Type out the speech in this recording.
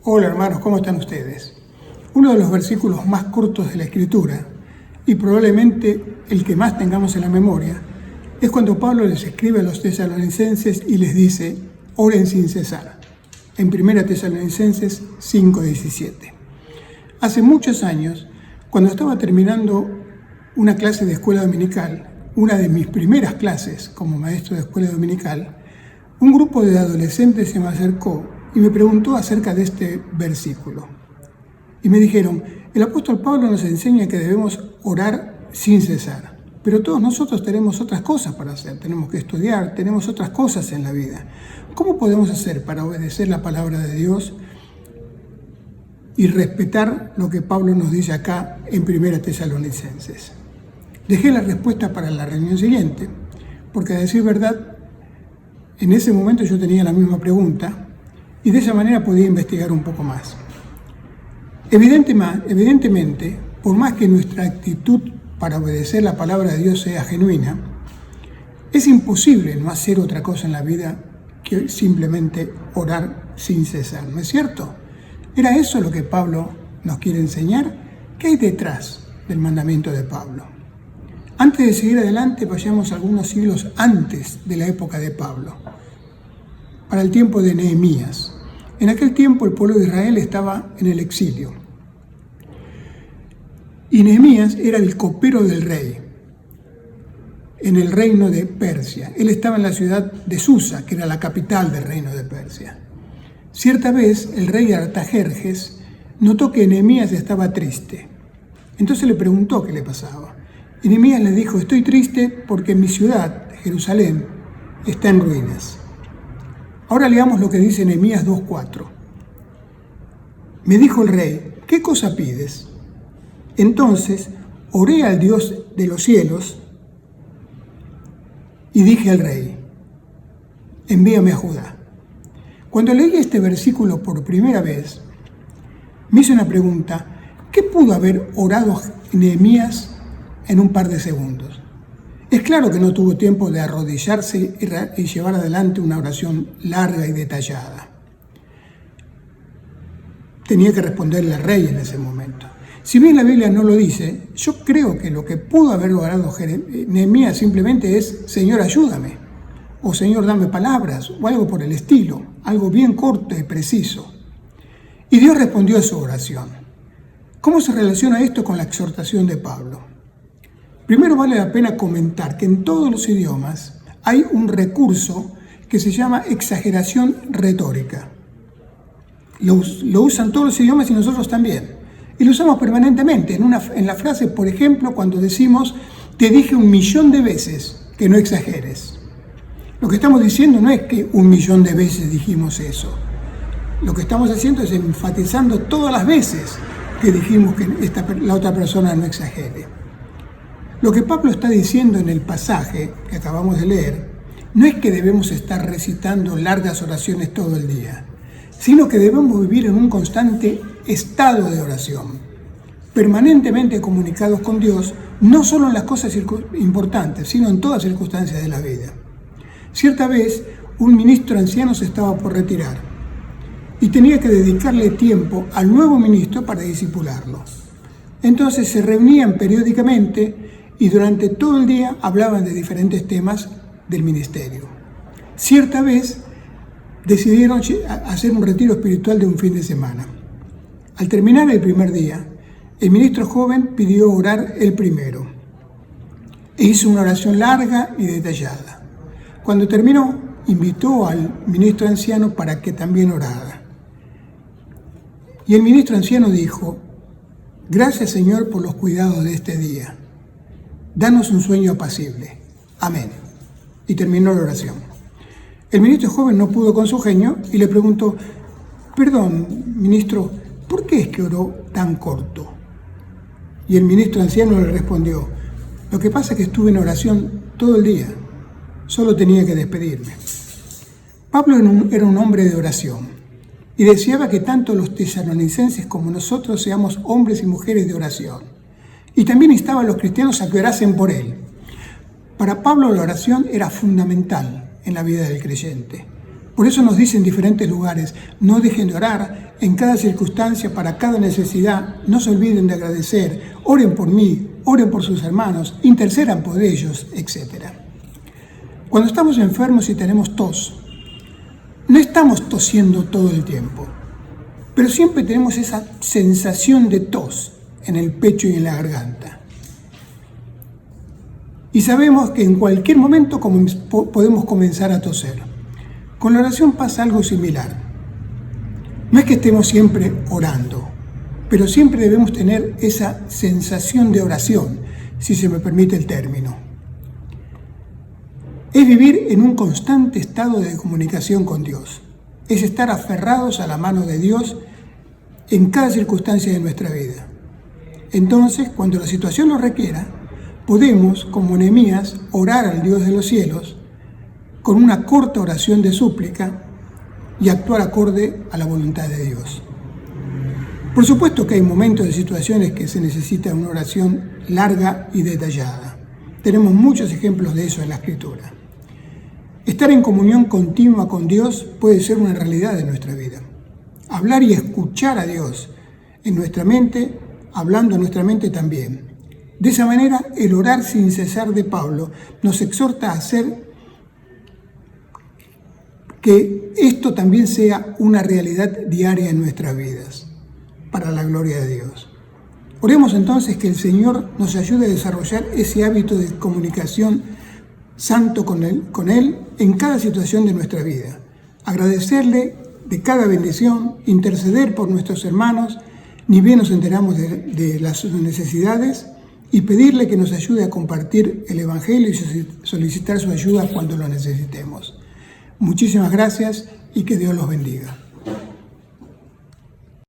Hola hermanos, ¿cómo están ustedes? Uno de los versículos más cortos de la Escritura, y probablemente el que más tengamos en la memoria, es cuando Pablo les escribe a los tesalonicenses y les dice, oren sin cesar, en 1 Tesalonicenses 5:17. Hace muchos años, cuando estaba terminando una clase de escuela dominical, una de mis primeras clases como maestro de escuela dominical, un grupo de adolescentes se me acercó y me preguntó acerca de este versículo. Y me dijeron, el apóstol Pablo nos enseña que debemos orar sin cesar, pero todos nosotros tenemos otras cosas para hacer, tenemos que estudiar, tenemos otras cosas en la vida. ¿Cómo podemos hacer para obedecer la palabra de Dios y respetar lo que Pablo nos dice acá en 1 Tesalonicenses? Dejé la respuesta para la reunión siguiente, porque a decir verdad, en ese momento yo tenía la misma pregunta y de esa manera podía investigar un poco más. Evidentemente, por más que nuestra actitud para obedecer la palabra de Dios sea genuina, es imposible no hacer otra cosa en la vida que simplemente orar sin cesar, ¿no es cierto? ¿Era eso lo que Pablo nos quiere enseñar? ¿Qué hay detrás del mandamiento de Pablo? Antes de seguir adelante, vayamos algunos siglos antes de la época de Pablo, para el tiempo de Nehemías. En aquel tiempo el pueblo de Israel estaba en el exilio. Y Nehemías era el copero del rey, en el reino de Persia. Él estaba en la ciudad de Susa, que era la capital del reino de Persia. Cierta vez el rey Artajerjes notó que Nehemías estaba triste. Entonces le preguntó qué le pasaba. Y Nehemías le dijo, estoy triste porque mi ciudad, Jerusalén, está en ruinas. Ahora leamos lo que dice Nehemías 2:4. Me dijo el rey, ¿qué cosa pides? Entonces oré al Dios de los cielos y dije al rey, envíame a Judá. Cuando leí este versículo por primera vez, me hice una pregunta, ¿qué pudo haber orado Nehemías en un par de segundos? Es claro que no tuvo tiempo de arrodillarse y llevar adelante una oración larga y detallada. Tenía que responderle al rey en ese momento. Si bien la Biblia no lo dice, yo creo que lo que pudo haber logrado Nehemías simplemente es, Señor, ayúdame, o Señor, dame palabras, o algo por el estilo, algo bien corto y preciso. Y Dios respondió a su oración. ¿Cómo se relaciona esto con la exhortación de Pablo? Primero vale la pena comentar que en todos los idiomas hay un recurso que se llama exageración retórica. Lo usan todos los idiomas y nosotros también. Y lo usamos permanentemente. En la frase, por ejemplo, cuando decimos, te dije 1.000.000 de veces que no exageres. Lo que estamos diciendo no es que 1.000.000 de veces dijimos eso. Lo que estamos haciendo es enfatizando todas las veces que dijimos que la otra persona no exagere. Lo que Pablo está diciendo en el pasaje que acabamos de leer no es que debemos estar recitando largas oraciones todo el día, sino que debemos vivir en un constante estado de oración, permanentemente comunicados con Dios, no solo en las cosas importantes, sino en todas circunstancias de la vida. Cierta vez, un ministro anciano se estaba por retirar y tenía que dedicarle tiempo al nuevo ministro para discipularlo. Entonces se reunían periódicamente y durante todo el día hablaban de diferentes temas del ministerio. Cierta vez decidieron hacer un retiro espiritual de un fin de semana. Al terminar el primer día, el ministro joven pidió orar el primero e hizo una oración larga y detallada. Cuando terminó, invitó al ministro anciano para que también orara. Y el ministro anciano dijo, gracias Señor por los cuidados de este día. Danos un sueño apacible. Amén. Y terminó la oración. El ministro joven no pudo con su genio y le preguntó, perdón, ministro, ¿por qué es que oró tan corto? Y el ministro anciano le respondió, lo que pasa es que estuve en oración todo el día, solo tenía que despedirme. Pablo era un hombre de oración y deseaba que tanto los tesalonicenses como nosotros seamos hombres y mujeres de oración. Y también instaba a los cristianos a que orasen por él. Para Pablo la oración era fundamental en la vida del creyente. Por eso nos dice en diferentes lugares, no dejen de orar, en cada circunstancia, para cada necesidad. No se olviden de agradecer. Oren por mí, oren por sus hermanos, intercedan por ellos, etc. Cuando estamos enfermos y tenemos tos, no estamos tosiendo todo el tiempo, pero siempre tenemos esa sensación de tos en el pecho y en la garganta. Y sabemos que en cualquier momento podemos comenzar a toser. Con la oración pasa algo similar. No es que estemos siempre orando, pero siempre debemos tener esa sensación de oración, si se me permite el término. Es vivir en un constante estado de comunicación con Dios. Es estar aferrados a la mano de Dios en cada circunstancia de nuestra vida. Entonces, cuando la situación lo requiera, podemos, como Nehemías, orar al Dios de los cielos con una corta oración de súplica y actuar acorde a la voluntad de Dios. Por supuesto que hay momentos de situaciones que se necesita una oración larga y detallada. Tenemos muchos ejemplos de eso en la Escritura. Estar en comunión continua con Dios puede ser una realidad de nuestra vida. Hablar y escuchar a Dios en nuestra mente, hablando en nuestra mente también. De esa manera, el orar sin cesar de Pablo nos exhorta a hacer que esto también sea una realidad diaria en nuestras vidas, para la gloria de Dios. Oremos entonces que el Señor nos ayude a desarrollar ese hábito de comunicación santo con Él en cada situación de nuestra vida. Agradecerle de cada bendición, interceder por nuestros hermanos, ni bien nos enteramos de las necesidades, y pedirle que nos ayude a compartir el Evangelio y solicitar su ayuda cuando lo necesitemos. Muchísimas gracias y que Dios los bendiga.